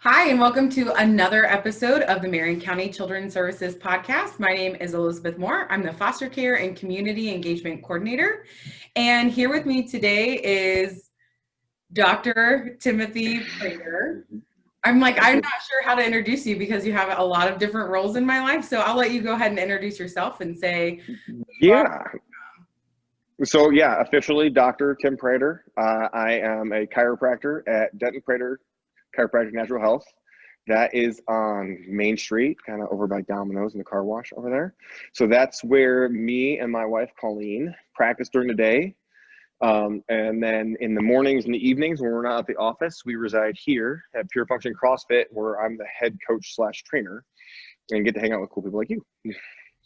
Hi, and welcome to another episode of the Marion County Children's Services Podcast. My name is Elizabeth Moore. I'm the Foster Care and Community Engagement Coordinator. And here with me today is Dr. Timothy Prater. I'm not sure how to introduce you because you have a lot of different roles in my life. So I'll let you go ahead and introduce yourself and say who you are. Yeah. So officially Dr. Tim Prater. I am a chiropractor at Denton-Prater Chiropractic Natural Health. That is on Main Street, kind of over by Domino's and the car wash over there. So that's where me and my wife, Colleen, practice during the day. And then in the mornings and the evenings when we're not at the office, we reside here at Pure Function CrossFit, where I'm the head coach / trainer and get to hang out with cool people like you.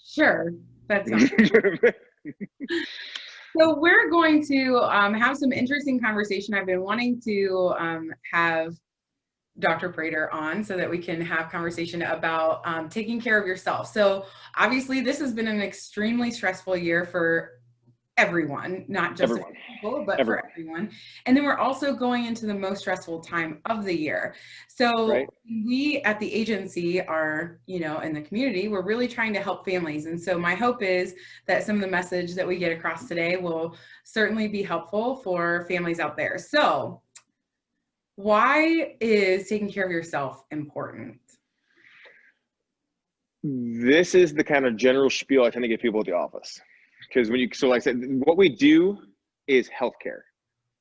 Sure, that sounds good. So we're going to have some interesting conversation. I've been wanting to have Dr. Prater on so that we can have conversation about taking care of yourself. So obviously this has been an extremely stressful year for everyone, not just people, but for everyone. And then we're also going into the most stressful time of the year. So we at the agency are, in the community, we're really trying to help families. And so my hope is that some of the message that we get across today will certainly be helpful for families out there. So why is taking care of yourself important? This is the kind of general spiel I tend to give people at the office. Because like I said, what we do is healthcare,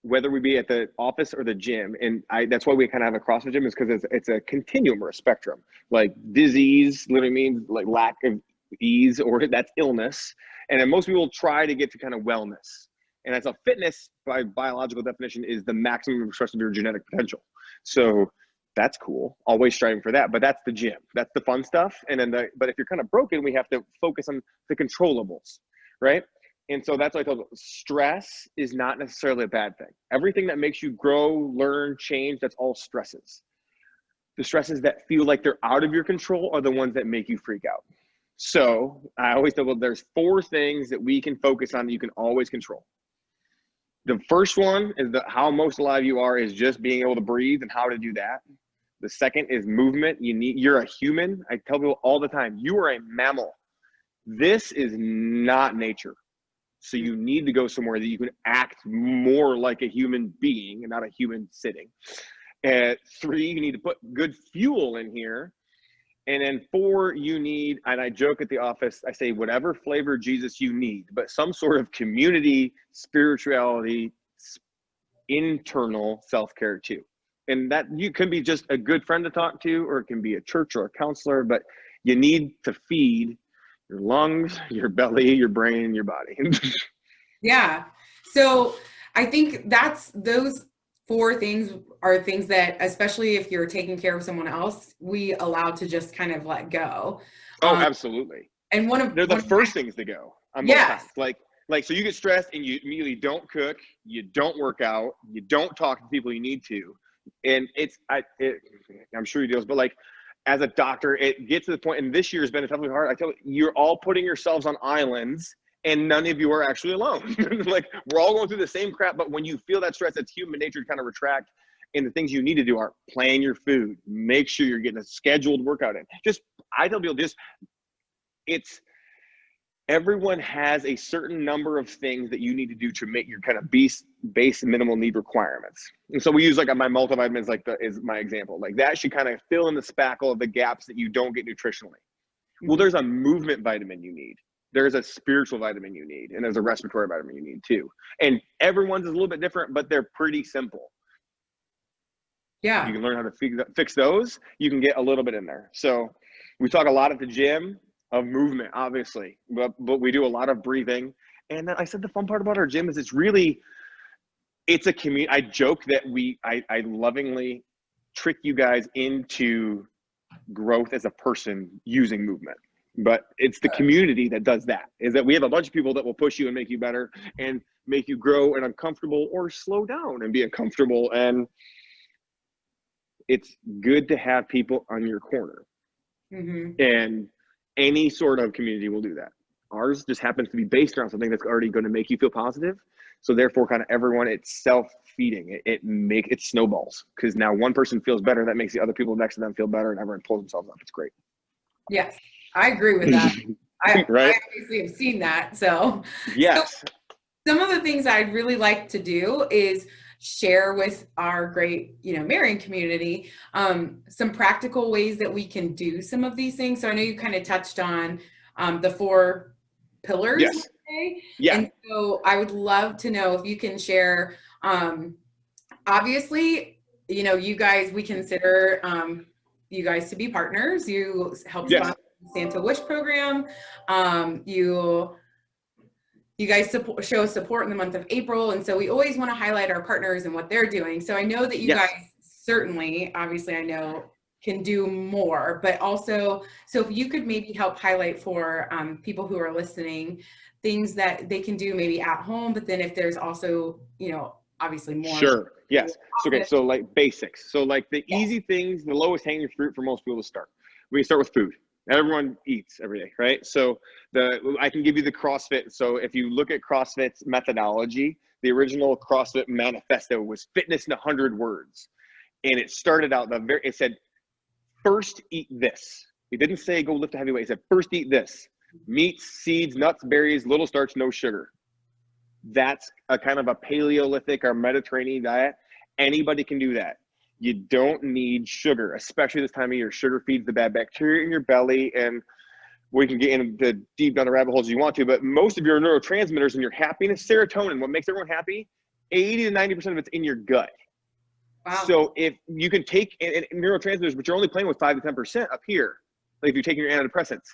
whether we be at the office or the gym. And that's why we kind of have a CrossFit gym, is because it's a continuum or a spectrum. Like disease literally means like lack of ease, or that's illness. And then most people try to get to kind of wellness. And as a fitness, by biological definition, is the maximum expression of your genetic potential. So that's cool. Always striving for that. But that's the gym. That's the fun stuff. And then but if you're kind of broken, we have to focus on the controllables. Right? And so that's why I told you, stress is not necessarily a bad thing. Everything that makes you grow, learn, change, that's all stresses. The stresses that feel like they're out of your control are the ones that make you freak out. So I always tell people there's 4 things that we can focus on that you can always control. The first one is how most alive you are is just being able to breathe and how to do that. The second is movement. You're a human. I tell people all the time, you are a mammal. This is not nature. So you need to go somewhere that you can act more like a human being and not a human sitting. 3, you need to put good fuel in here. And then 4, you need, and I joke at the office, I say, whatever flavor Jesus you need, but some sort of community, spirituality, internal self-care too. And that you can be just a good friend to talk to, or it can be a church or a counselor, but you need to feed your lungs, your belly, your brain, your body. Yeah. So I think those 4 things are things that, especially if you're taking care of someone else, we allow to just kind of let go. Oh, absolutely. And they're the first things to go. Yes. Like, so you get stressed and you immediately don't cook, you don't work out, you don't talk to people you need to. And I'm sure you do, but like, as a doctor, it gets to the point, and this year has been tough and hard. I tell you, you're all putting yourselves on islands, and none of you are actually alone. Like, we're all going through the same crap, but when you feel that stress, it's human nature to kind of retract. And the things you need to do are plan your food, make sure you're getting a scheduled workout in. I tell people, everyone has a certain number of things that you need to do to make your kind of base minimal need requirements. And so we use like my multivitamins, is my example. Like that should kind of fill in the spackle of the gaps that you don't get nutritionally. Mm-hmm. Well, there's a movement vitamin you need. There's a spiritual vitamin you need. And there's a respiratory vitamin you need too. And everyone's is a little bit different, but they're pretty simple. Yeah. If you can learn how to fix those, you can get a little bit in there. So we talk a lot at the gym of movement, obviously, but we do a lot of breathing. And I said the fun part about our gym is it's a community. I joke that I lovingly trick you guys into growth as a person using movement, but it's the community that does that. Is that we have a bunch of people that will push you and make you better and make you grow and uncomfortable, or slow down and be uncomfortable. And it's good to have people on your corner. Mm-hmm. And any sort of community will do that. Ours just happens to be based around something that's already going to make you feel positive. So therefore, kind of everyone, it's self-feeding. It snowballs, because now one person feels better, that makes the other people next to them feel better, and everyone pulls themselves up. It's great. Yes, I agree with that. Right? I obviously have seen that. So Yes. some of the things I'd really like to do is share with our great, Marion community, some practical ways that we can do some of these things. So I know you kind of touched on the 4 pillars. Yes. Yeah. And so I would love to know if you can share, obviously, you guys, we consider you guys to be partners. You help sponsor the Santa Wish program. You guys show support in the month of April. And so we always want to highlight our partners and what they're doing. So I know that you guys certainly, obviously I know, can do more, but also, so if you could maybe help highlight for people who are listening, things that they can do maybe at home, but then if there's also, obviously more. Sure. Yes. Okay. So like basics. So like the easy things, the lowest hanging fruit for most people to start. We can start with food. Everyone eats every day, right? So I can give you the CrossFit. So if you look at CrossFit's methodology, the original CrossFit manifesto was fitness in 100 words. And it started out, it said, first eat this. It didn't say go lift a heavy weight. It said, first eat this. Meats, seeds, nuts, berries, little starch, no sugar. That's a kind of a Paleolithic or Mediterranean diet. Anybody can do that. You don't need sugar, especially this time of year. Sugar feeds the bad bacteria in your belly, and we can get into deep down the rabbit holes if you want to, but most of your neurotransmitters and your happiness, serotonin, what makes everyone happy, 80 to 90% of it's in your gut. Wow. So if you can take neurotransmitters, but you're only playing with 5 to 10% up here, like if you're taking your antidepressants,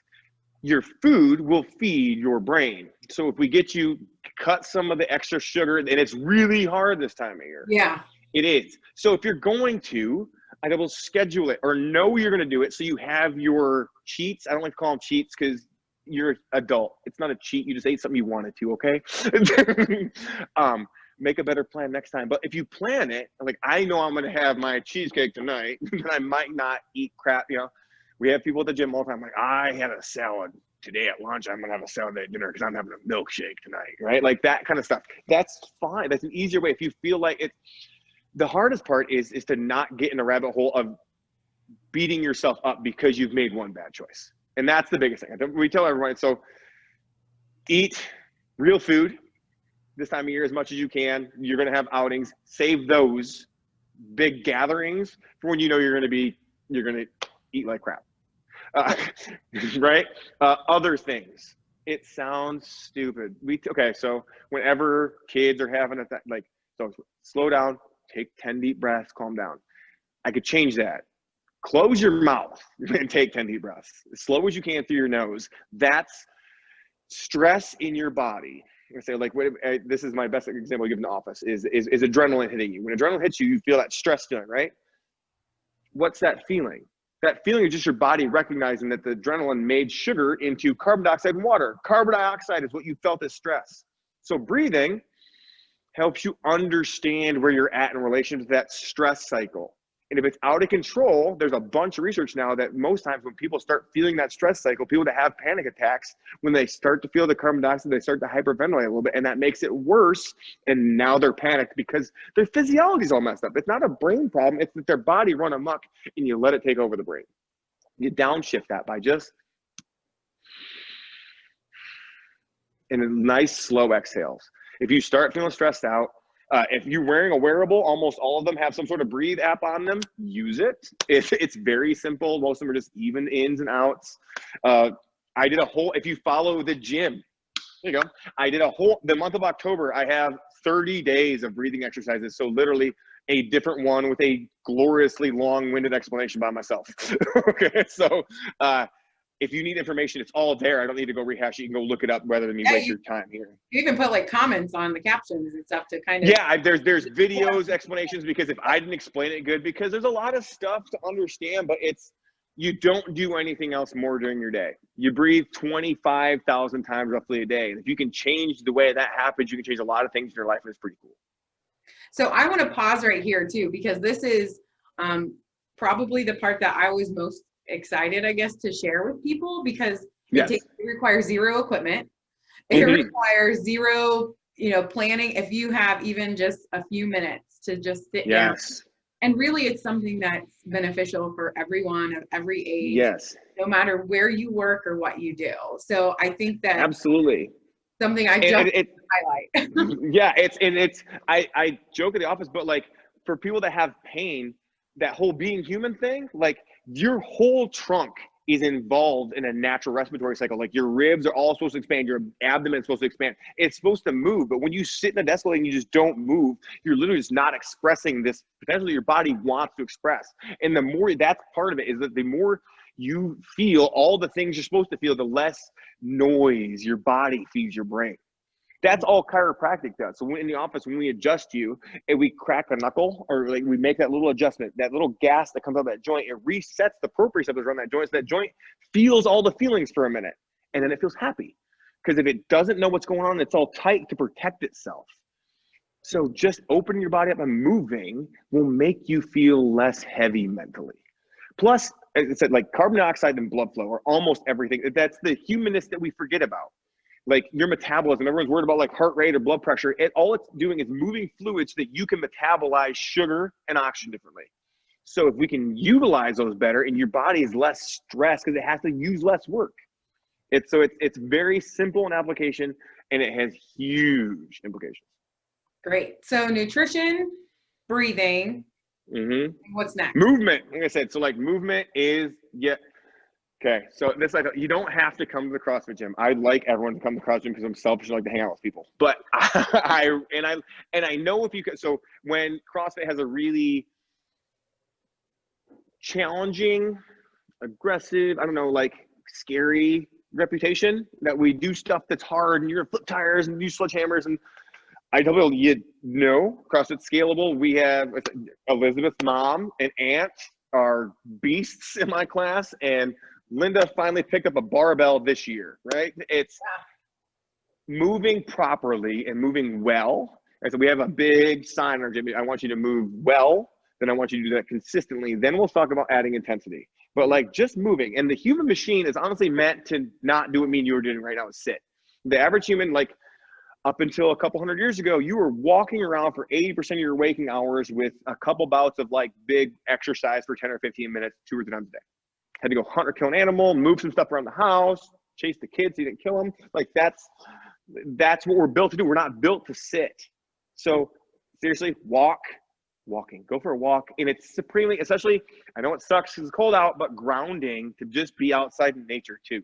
your food will feed your brain. So if we get you cut some of the extra sugar, and it's really hard this time of year. Yeah. It is. So if you're going to, I will schedule it or know you're going to do it. So you have your cheats. I don't like to call them cheats because you're adult. It's not a cheat. You just ate something you wanted to. Okay. Make a better plan next time. But if you plan it, like I know I'm going to have my cheesecake tonight, and I might not eat crap. We have people at the gym all the time. Like, I had a salad today at lunch. I'm going to have a salad at dinner because I'm having a milkshake tonight. Right. Like that kind of stuff. That's fine. That's an easier way. If you feel like it's, the hardest part is to not get in the rabbit hole of beating yourself up because you've made one bad choice. And that's the biggest thing. We tell everyone, so eat real food this time of year as much as you can. You're going to have outings. Save those big gatherings for when you know you're going to eat like crap. Right? Other things. It sounds stupid. So whenever kids are having so slow down. Take 10 deep breaths, calm down. I could change that. Close your mouth and take 10 deep breaths. As slow as you can through your nose. That's stress in your body. I say, this is my best example I give in the office is adrenaline hitting you. When adrenaline hits you, you feel that stress feeling, right? What's that feeling? That feeling is just your body recognizing that the adrenaline made sugar into carbon dioxide and water. Carbon dioxide is what you felt as stress. So breathing helps you understand where you're at in relation to that stress cycle. And if it's out of control, there's a bunch of research now that most times when people start feeling that stress cycle, people that have panic attacks, when they start to feel the carbon dioxide, they start to hyperventilate a little bit, and that makes it worse. And now they're panicked because their physiology is all messed up. It's not a brain problem. It's that their body run amok and you let it take over the brain. You downshift that by just in a nice slow exhales. If you start feeling stressed out, if you're wearing a wearable, almost all of them have some sort of breathe app on them. Use it. It's very simple. Most of them are just even ins and outs. I did if you follow the gym, there you go. The month of October, I have 30 days of breathing exercises. So literally a different one with a gloriously long-winded explanation by myself. Okay. So, if you need information, it's all there. I don't need to go rehash it. You can go look it up rather than me waste your time here. You even put comments on the captions and stuff to kind of. Yeah, there's videos, explanations, because if I didn't explain it good, because there's a lot of stuff to understand, but you don't do anything else more during your day. You breathe 25,000 times roughly a day. And if you can change the way that happens, you can change a lot of things in your life, and it's pretty cool. So I want to pause right here too, because this is probably the part that I was most excited, I guess, to share with people, because Yes. It requires zero equipment. It requires zero, planning. If you have even just a few minutes to just sit down, and really it's something that's beneficial for everyone of every age, yes, no matter where you work or what you do. So I think that absolutely something I just highlight. Yeah, I joke at the office, but like for people that have pain, that whole being human thing, like your whole trunk is involved in a natural respiratory cycle. Like your ribs are all supposed to expand, your abdomen is supposed to expand. It's supposed to move, but when you sit in a desk and you just don't move, you're literally just not expressing this potentially your body wants to express. And the more, that's part of it, is that the more you feel all the things you're supposed to feel, the less noise your body feeds your brain. That's all chiropractic does. So in the office, when we adjust you and we crack a knuckle, or like we make that little adjustment, that little gas that comes out of that joint, it resets the proprioceptors around that joint. So that joint feels all the feelings for a minute, and then it feels happy. Because if it doesn't know what's going on, it's all tight to protect itself. So just opening your body up and moving will make you feel less heavy mentally. Plus, as I said, like carbon dioxide and blood flow are almost everything. That's the humanness that we forget about. Like your metabolism, everyone's worried about like heart rate or blood pressure. All it's doing is moving fluids so that you can metabolize sugar and oxygen differently. So if we can utilize those better, and your body is less stressed because it has to use less work. It's very simple in application, and it has huge implications. Great. So nutrition, breathing. What's next? Movement. Like I said, so like movement is, okay, so this, like, you don't have to come to the CrossFit gym. I'd like everyone to come to the CrossFit gym because I'm selfish and like to hang out with people. But I know if you could. So when CrossFit has a really challenging, aggressive, I don't know, like scary reputation that we do stuff that's hard and you're gonna flip tires and use sledgehammers, and I tell people, CrossFit's scalable. We have Elizabeth's mom and aunt are beasts in my class, and Linda finally picked up a barbell this year, right? It's moving properly and moving well. And so we have a big sign in our gym. I want you to move well, then I want you to do that consistently. Then we'll talk about adding intensity. But like just moving. And the human machine is honestly meant to not do what me and you are doing right now, is sit. The average human, like up until a couple hundred years ago, you were walking around for 80% of your waking hours with a couple bouts of like big exercise for 10 or 15 minutes, 2 or 3 times a day. Had to go hunt or kill an animal, move some stuff around the house, chase the kids so you didn't kill them. Like that's what we're built to do. We're not built to sit. So seriously, walking, go for a walk. And it's supremely, especially, I know it sucks because it's cold out, but grounding to just be outside in nature too.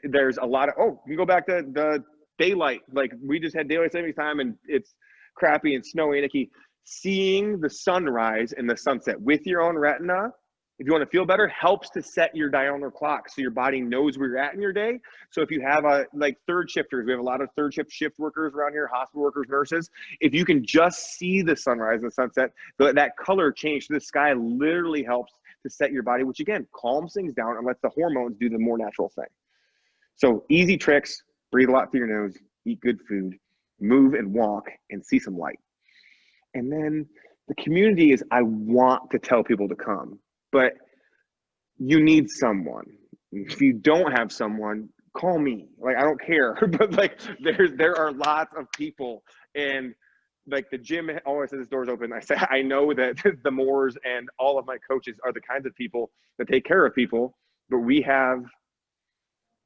There's a lot of, you go back to the daylight. Like we just had daylight savings time and it's crappy and snowy and icky. Seeing the sunrise and the sunset with your own retina, if you want to feel better, helps to set your diurnal clock so your body knows where you're at in your day. So if you have like third shifters, we have a lot of third shift workers around here, hospital workers, nurses. If you can just see the sunrise and the sunset, that color change to the sky literally helps to set your body, which again, calms things down and lets the hormones do the more natural thing. So easy tricks: breathe a lot through your nose, eat good food, move and walk, and see some light. And then the community is, I want to tell people to come, but you need someone. If you don't have someone, call me. Like, I don't care, but like there are lots of people, and like the gym always says its doors open. I know that the Moores and all of my coaches are the kinds of people that take care of people, but we have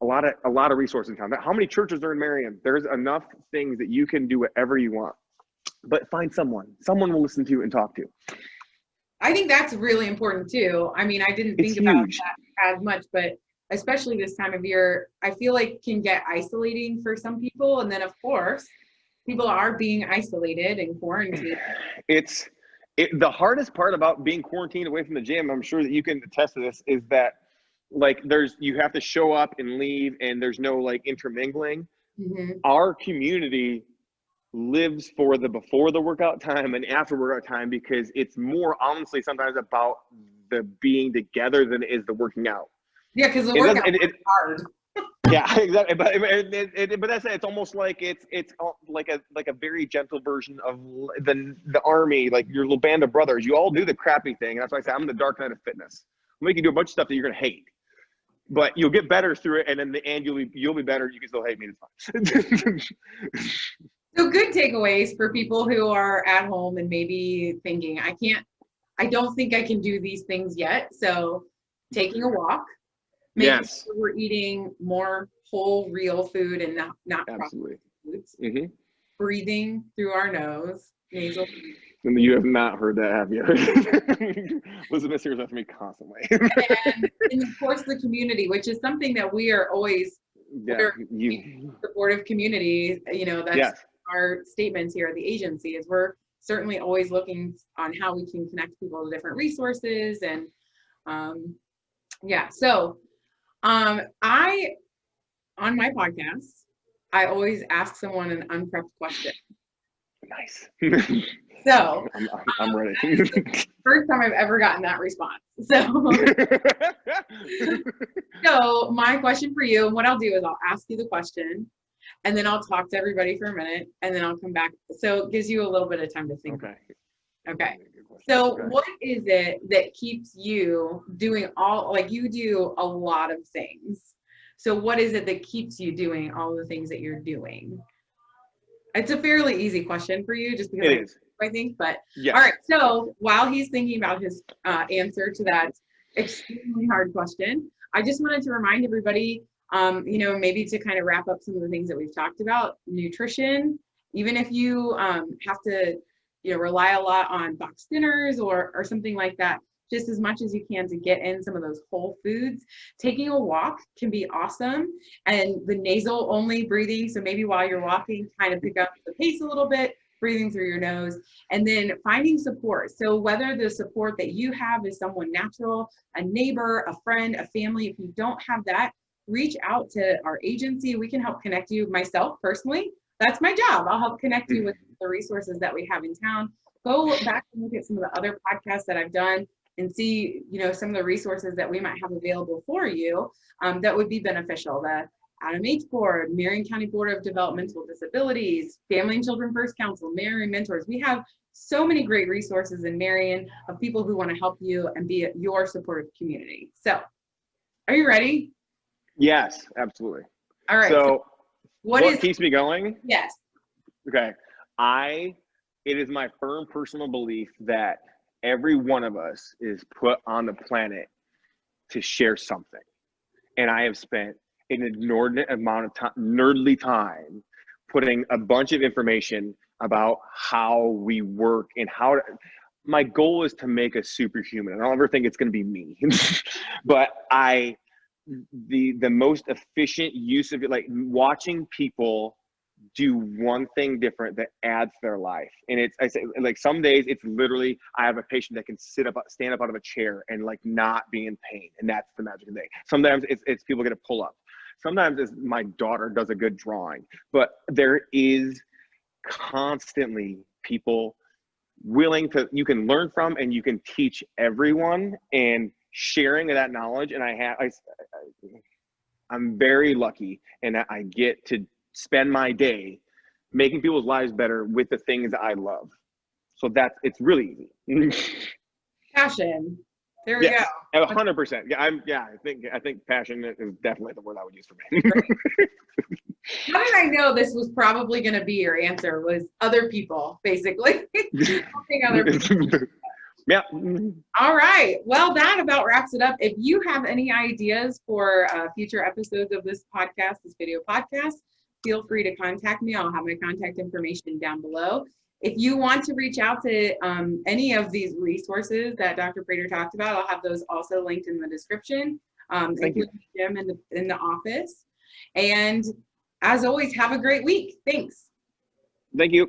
a lot of resources in town. How many churches are in Marion? There's enough things that you can do whatever you want, but find someone will listen to you and talk to. I think that's really important too. I mean, I didn't think about that as much, but especially this time of year, I feel like can get isolating for some people. And then of course, people are being isolated and quarantined. The hardest part about being quarantined away from the gym, I'm sure that you can attest to this, is that like you have to show up and leave and there's no like intermingling. Mm-hmm. Our community lives for the before the workout time and after workout time, because it's more honestly sometimes about the being together than it is the working out. Yeah, because the workout is hard. Yeah, exactly. But that's it. It's almost like it's like a very gentle version of the army, like your little band of brothers. You all do the crappy thing. And that's why I say I'm the dark night of fitness. I'll make you do a bunch of stuff that you're gonna hate. but you'll get better through it. And in the end, you'll be better. You can still hate me. It's fine. So good takeaways for people who are at home and maybe thinking, I don't think I can do these things yet. So taking a walk, making sure we're eating more whole, real food and not processed foods, breathing through our nose, nasal. And you have not heard that, have you? Elizabeth hears that from me constantly. And of course, the community, which is something that we are always supportive community. You know, that's our statements here at the agency, is we're certainly always looking on how we can connect people to different resources. And so on my podcast, I always ask someone an unprepped question. Nice. So I'm ready. First time I've ever gotten that response. So my question for you, and what I'll do is I'll ask you the question, and then I'll talk to everybody for a minute, and then I'll come back. So it gives you a little bit of time to think. Okay. So what is it that keeps you doing you do a lot of things. So what is it that keeps you doing all the things that you're doing? It's a fairly easy question for you, just because I think, but all right. So while he's thinking about his answer to that extremely hard question, I just wanted to remind everybody, maybe to kind of wrap up some of the things that we've talked about. Nutrition, even if you have to, rely a lot on box dinners or something like that, just as much as you can to get in some of those whole foods. Taking a walk can be awesome, and the nasal only breathing. So maybe while you're walking, kind of pick up the pace a little bit, breathing through your nose, and then finding support. So whether the support that you have is someone natural, a neighbor, a friend, a family, if you don't have that, reach out to our agency. We can help connect you. Myself personally, that's my job. I'll help connect you with the resources that we have in town. Go back and look at some of the other podcasts that I've done and see, some of the resources that we might have available for you that would be beneficial. The Adam H. Board, Marion County Board of Developmental Disabilities, Family and Children First Council, Marion Mentors. We have so many great resources in Marion of people who want to help you and be your supportive community. So, are you ready? Yes, absolutely. All right. So what keeps me going? Yes. Okay. It is my firm personal belief that every one of us is put on the planet to share something. And I have spent an inordinate amount of time, nerdly time, putting a bunch of information about how we work and my goal is to make us superhuman. I don't ever think it's going to be me, but the most efficient use of it, like watching people do one thing different that adds to their life. And I say, like, some days it's literally, I have a patient that can stand up out of a chair and like not be in pain. And that's the magic of the day. Sometimes it's people get a pull up. Sometimes it's my daughter does a good drawing, but there is constantly people willing to, you can learn from and you can teach everyone, and sharing that knowledge. And I'm very lucky in that I get to spend my day making people's lives better with the things that I love. So it's really easy. Passion. There we go. 100%. I think passion is definitely the word I would use for me. How did I know this was probably going to be your answer? Was other people, basically. Helping other people. Yeah. All right. Well, that about wraps it up. If you have any ideas for future episodes of this video podcast, feel free to contact me. I'll have my contact information down below. If you want to reach out to any of these resources that Dr. Prater talked about, I'll have those also linked in the description, including Jim in the office. And as always, have a great week. Thanks. Thank you.